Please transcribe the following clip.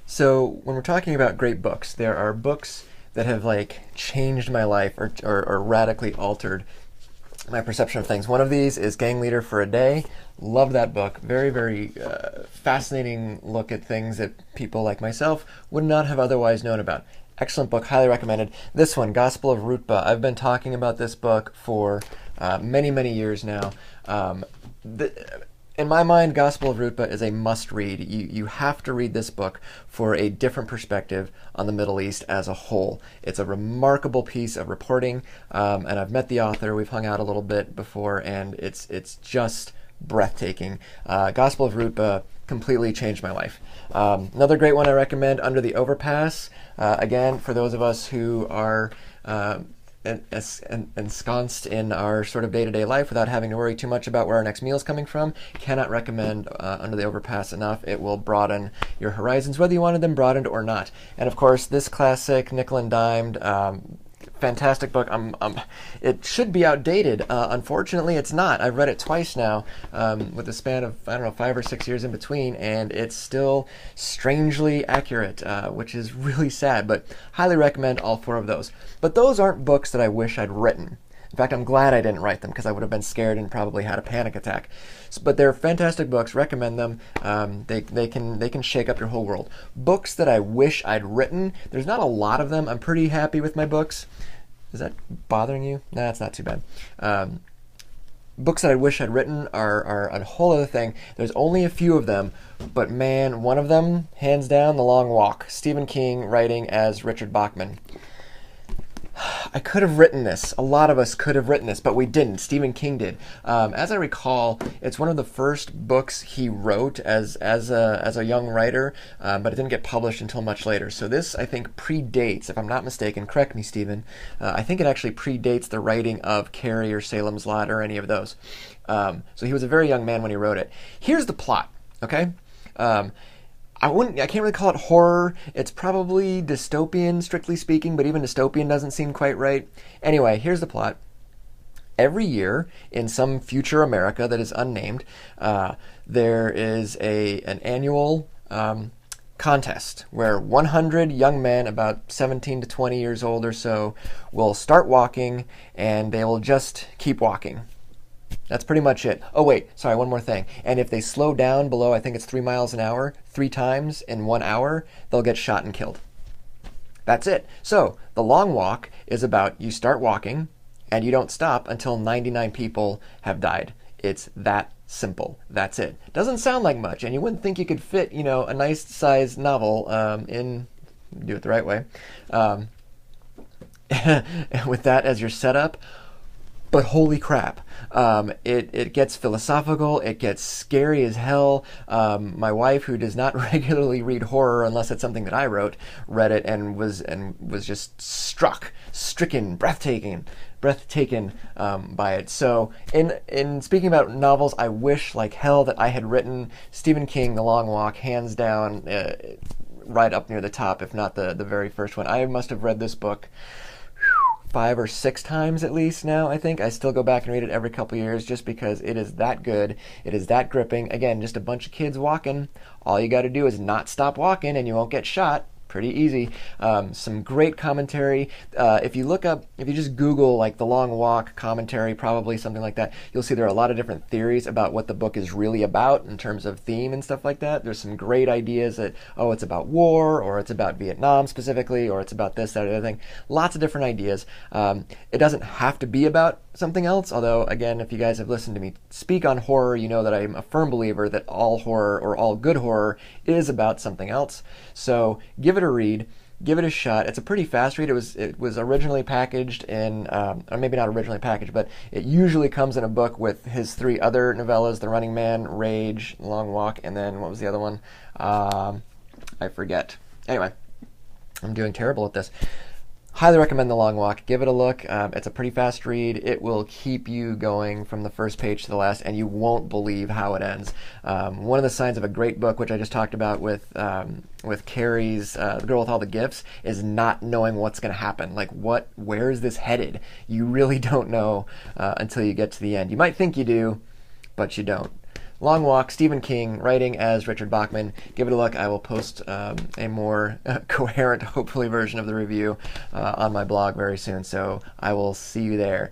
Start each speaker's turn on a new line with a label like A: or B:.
A: So when we're talking about great books, there are books that have like changed my life or radically altered my perception of things. One of these is Gang Leader for a Day. Love that book. Very, very fascinating look at things that people like myself would not have otherwise known about. Excellent book, highly recommended. This one, Gospel of Rutba. I've been talking about this book for many, many years now. In my mind, Gospel of Rutba is a must-read. You have to read this book for a different perspective on the Middle East as a whole. It's a remarkable piece of reporting, and I've met the author. We've hung out a little bit before, and it's just breathtaking. Gospel of Rutba completely changed my life. Another great one I recommend, Under the Overpass. Again, for those of us who are ensconced in our sort of day-to-day life without having to worry too much about where our next meal is coming from, cannot recommend Under the Overpass enough. It will broaden your horizons, whether you wanted them broadened or not. And of course, this classic, nickel and dimed, fantastic book. It should be outdated. Unfortunately, it's not. I've read it twice now, with a span of, I don't know, 5 or 6 years in between, and it's still strangely accurate, which is really sad, but highly recommend all 4 of those. But those aren't books that I wish I'd written. In fact, I'm glad I didn't write them because I would have been scared and probably had a panic attack. But they're fantastic books. Recommend them. They can shake up your whole world. Books that I wish I'd written. There's not a lot of them. I'm pretty happy with my books. Is that bothering you? Nah, it's not too bad. Books that I wish I'd written are a whole other thing. There's only a few of them, but man, one of them, hands down, The Long Walk. Stephen King writing as Richard Bachman. I could have written this. A lot of us could have written this, but we didn't. Stephen King did. As I recall, it's one of the first books he wrote as a young writer, but it didn't get published until much later. So this, I think, predates, if I'm not mistaken, correct me, Stephen, I think it actually predates the writing of Carrie or Salem's Lot or any of those. So he was a very young man when he wrote it. Here's the plot, okay? I can't really call it horror. It's probably dystopian, strictly speaking, but even dystopian doesn't seem quite right. Anyway, here's the plot. Every year, in some future America that is unnamed, there is an annual contest where 100 young men, about 17 to 20 years old or so, will start walking, and they will just keep walking. That's pretty much it. Oh, wait, sorry, one more thing. And if they slow down below, I think it's 3 miles an hour, 3 times in 1 hour, they'll get shot and killed. That's it. So the long walk is about you start walking and you don't stop until 99 people have died. It's that simple. That's it. Doesn't sound like much, and you wouldn't think you could fit, a nice sized novel do it the right way, with that as your setup. But holy crap, it gets philosophical, it gets scary as hell. My wife, who does not regularly read horror unless it's something that I wrote, read it and was just stricken, breathtaking by it. So in speaking about novels, I wish like hell that I had written Stephen King, The Long Walk, hands down, right up near the top, if not the very first one. I must have read this book 5 or 6 times at least now, I think. I still go back and read it every couple years just because it is that good. It is that gripping. Again, just a bunch of kids walking. All you got to do is not stop walking and you won't get shot. Pretty easy. Some great commentary. If you just Google like The Long Walk commentary, probably something like that, you'll see there are a lot of different theories about what the book is really about in terms of theme and stuff like that. There's some great ideas that, it's about war, or it's about Vietnam specifically, or it's about this, that, or the other thing. Lots of different ideas. It doesn't have to be about something else, although, again, if you guys have listened to me speak on horror, you know that I'm a firm believer that all horror, or all good horror, is about something else. So give it a read, give it a shot. It's a pretty fast read. It was originally packaged in, or maybe not originally packaged, but it usually comes in a book with his 3 other novellas: The Running Man, Rage, Long Walk, and then what was the other one? I forget. Anyway, I'm doing terrible at this. Highly recommend The Long Walk. Give it a look. It's a pretty fast read. It will keep you going from the first page to the last, and you won't believe how it ends. One of the signs of a great book, which I just talked about with Carrie's The Girl with All the Gifts, is not knowing what's going to happen. Like, where is this headed? You really don't know until you get to the end. You might think you do, but you don't. Long Walk, Stephen King, writing as Richard Bachman. Give it a look. I will post a more coherent, hopefully, version of the review on my blog very soon, so I will see you there.